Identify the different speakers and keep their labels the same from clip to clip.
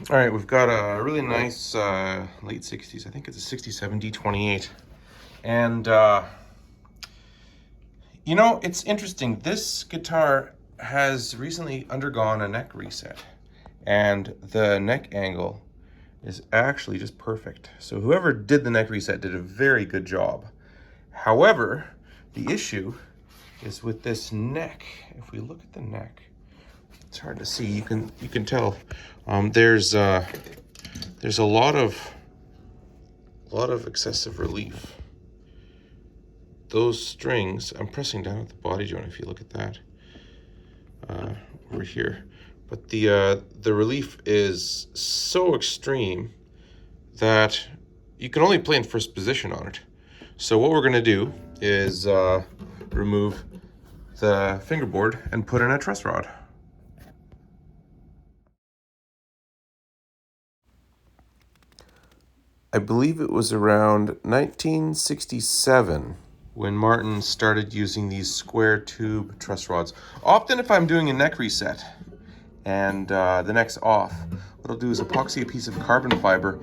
Speaker 1: All right, we've got a really nice late 60s. I think it's a 67 D-28. And, you know, it's interesting. This guitar has recently undergone a neck reset. And the neck angle is actually just perfect. So whoever did the neck reset did a very good job. However, the issue is with this neck. If we look at the neck, it's hard to see. You can tell there's a lot of excessive relief. Those strings, I'm pressing down at the body joint. If you look at that over here, but the relief is so extreme that you can only play in first position on it. So what we're going to do is remove the fingerboard and put in a truss rod. I believe it was around 1967 when Martin started using these square tube truss rods. Often if I'm doing a neck reset and the neck's off, what I'll do is epoxy a piece of carbon fiber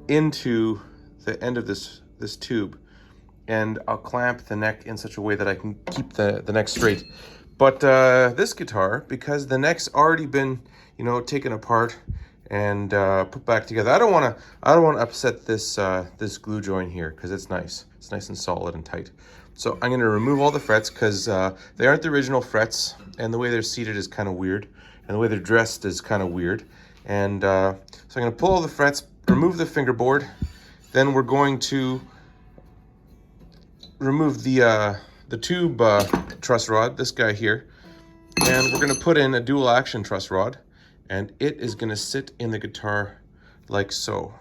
Speaker 1: into the end of this tube, and I'll clamp the neck in such a way that I can keep the neck straight. But this guitar, because the neck's already been, you know, taken apart and put back together, I don't want to upset this this glue joint here, because it's nice and solid and tight. So I'm going to remove all the frets, because they aren't the original frets, and the way they're seated is kind of weird, and the way they're dressed is kind of weird. And so I'm going to pull all the frets, remove the fingerboard, then we're going to remove the tube truss rod, this guy here, and we're going to put in a dual action truss rod, and it is going to sit in the guitar like so,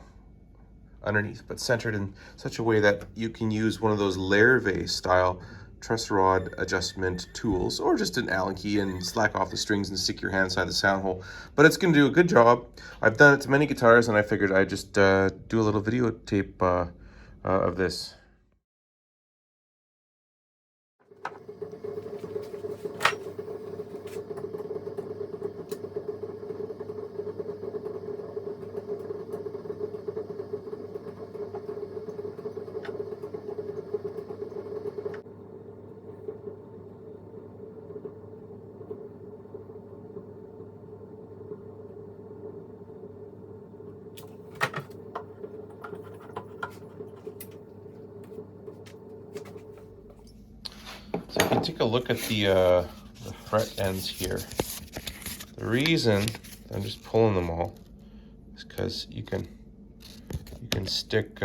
Speaker 1: underneath, but centered in such a way that you can use one of those Lerve style truss rod adjustment tools, or just an Allen key and slack off the strings and stick your hand inside the sound hole. But it's going to do a good job. I've done it to many guitars, and I figured I'd just do a little videotape of this. So if you take a look at the fret ends here, the reason I'm just pulling them all is because you can stick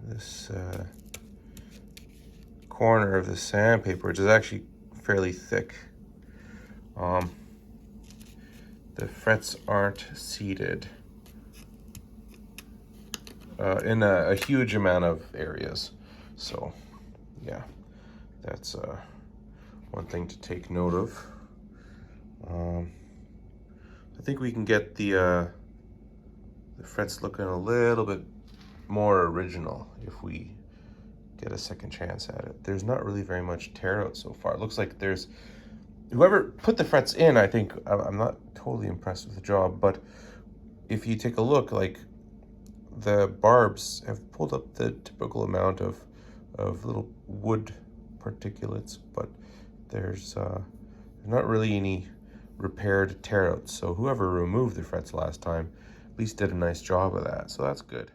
Speaker 1: this corner of the sandpaper, which is actually fairly thick. The frets aren't seated in a huge amount of areas. So yeah, that's one thing to take note of. I think we can get the frets looking a little bit more original if we get a second chance at it. There's not really very much tear out so far. It looks like there's, whoever put the frets in, I think, I'm not totally impressed with the job, but if you take a look, like, the barbs have pulled up the typical amount of little wood particulates, but there's not really any repaired tear outs. So whoever removed the frets last time at least did a nice job of that, so that's good.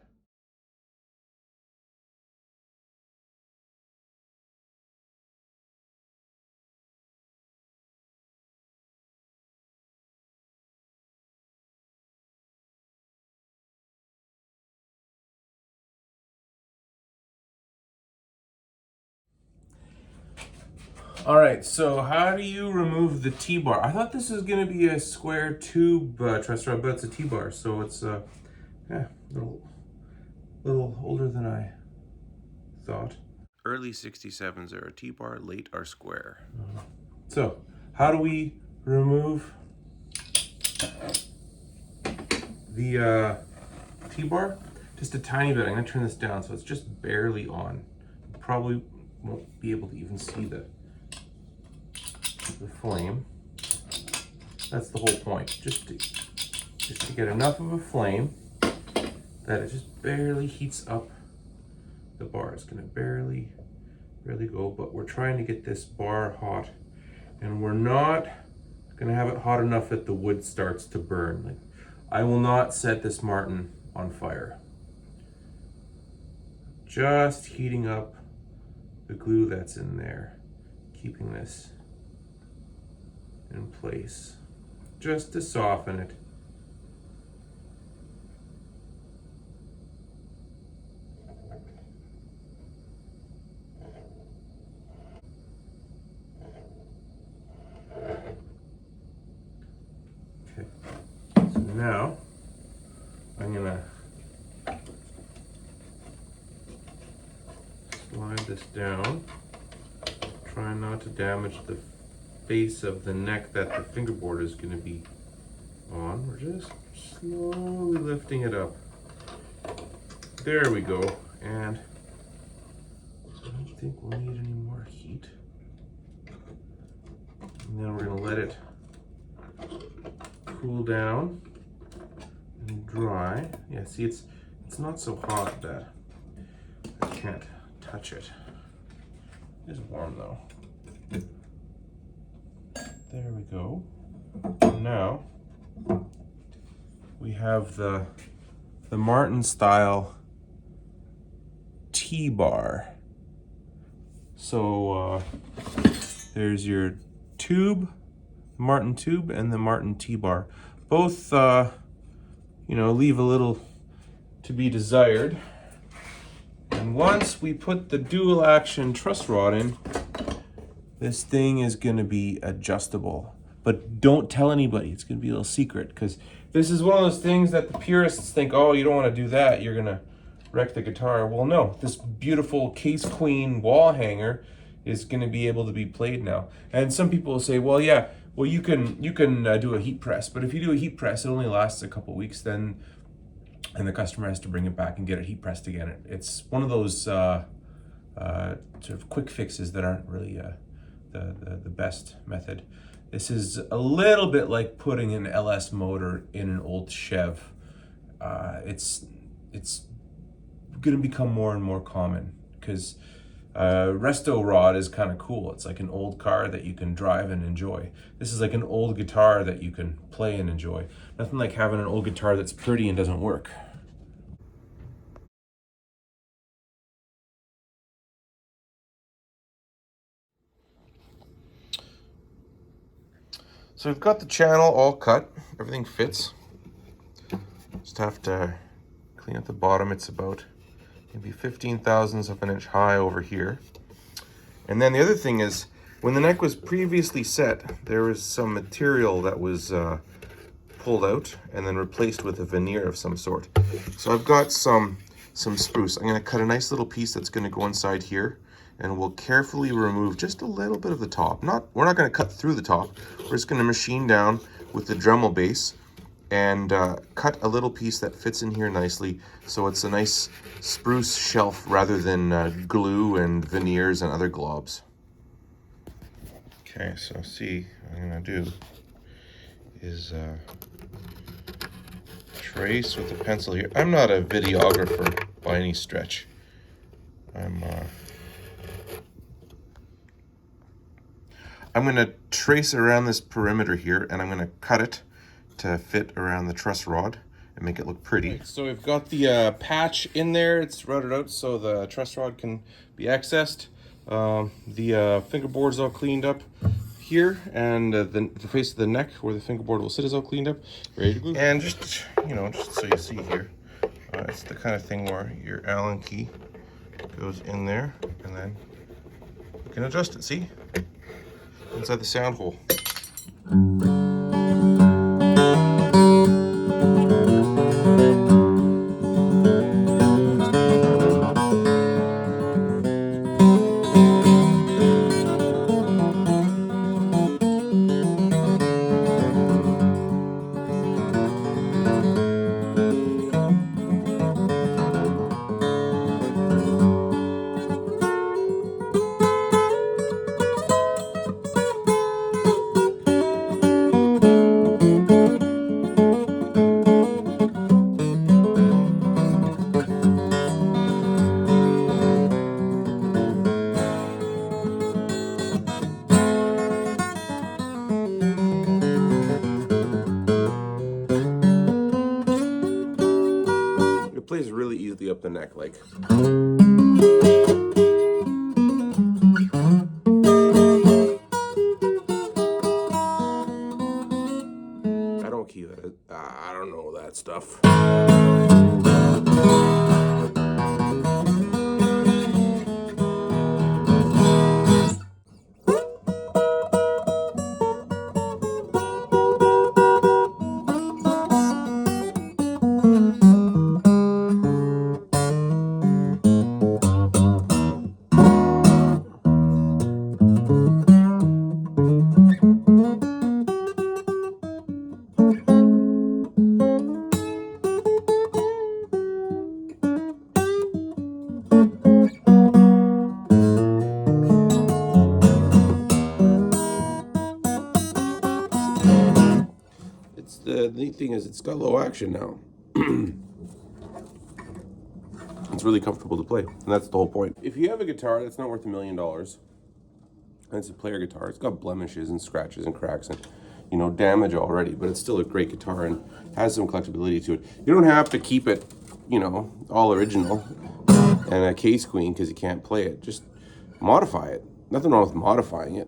Speaker 1: All right, so how do you remove the T-bar? I thought this was gonna be a square tube truss rod, but it's a T-bar, so it's yeah, little older than I thought. Early 67s are a T-bar, late are square. So how do we remove the T-bar? Just a tiny bit. I'm gonna turn this down so it's just barely on. Probably won't be able to even see the flame. That's the whole point, just to get enough of a flame that it just barely heats up the bar. It's gonna barely go, but we're trying to get this bar hot, and we're not gonna have it hot enough that the wood starts to burn. Like, I will not set this Martin on fire. Just heating up the glue that's in there, keeping this in place, just to soften it. Okay, so now I'm gonna slide this down, try not to damage the face of the neck that the fingerboard is going to be on. We're just slowly lifting it up. There we go. And I don't think we'll need any more heat. And then we're going to let it cool down and dry. Yeah, see, it's not so hot that I can't touch it. It is warm though. There we go. Now we have the Martin style T-bar. So there's your tube, Martin tube, and the Martin T-bar. Both, you know, leave a little to be desired. And once we put the dual action truss rod in, this thing is gonna be adjustable. But don't tell anybody, it's gonna be a little secret, because this is one of those things that the purists think, oh, you don't wanna do that, you're gonna wreck the guitar. Well, no, this beautiful Case Queen wall hanger is gonna be able to be played now. And some people will say, well, yeah, well, you can do a heat press, but if you do a heat press, it only lasts a couple weeks, then and the customer has to bring it back and get it heat pressed again. It's one of those sort of quick fixes that aren't really the best method. This is a little bit like putting an LS motor in an old Chev. It's gonna become more and more common, because resto-mod is kind of cool. It's like an old car that you can drive and enjoy. This is like an old guitar that you can play and enjoy. Nothing like having an old guitar that's pretty and doesn't work. So we've got the channel all cut, everything fits. Just have to clean up the bottom. It's about maybe 15 thousandths of an inch high over here. And then the other thing is, when the neck was previously set, there was some material that was pulled out and then replaced with a veneer of some sort. So I've got some spruce. I'm gonna cut a nice little piece that's gonna go inside here, and we'll carefully remove just a little bit of the top. We're not gonna cut through the top. We're just gonna machine down with the Dremel base and cut a little piece that fits in here nicely, so it's a nice spruce shelf rather than glue and veneers and other globs. Okay, so see, what I'm gonna do is trace with a pencil here. I'm not a videographer by any stretch. I'm gonna trace around this perimeter here, and I'm gonna cut it to fit around the truss rod and make it look pretty. Right, so we've got the patch in there. It's routed out so the truss rod can be accessed. The fingerboard's all cleaned up here, and the face of the neck where the fingerboard will sit is all cleaned up, ready to glue. And just, you know, just so you see here, it's the kind of thing where your Allen key goes in there, and then you can adjust it, see? Inside the sound hole. up the neck like. I don't key that. I don't know that stuff. The neat thing is it's got low action now. It's really comfortable to play, and that's the whole point. If you have a guitar that's not worth $1 million, and it's a player guitar, it's got blemishes and scratches and cracks and, you know, damage already, but it's still a great guitar and has some collectability to it. You don't have to keep it, you know, all original and a case queen because you can't play it. Just modify it. Nothing wrong with modifying it.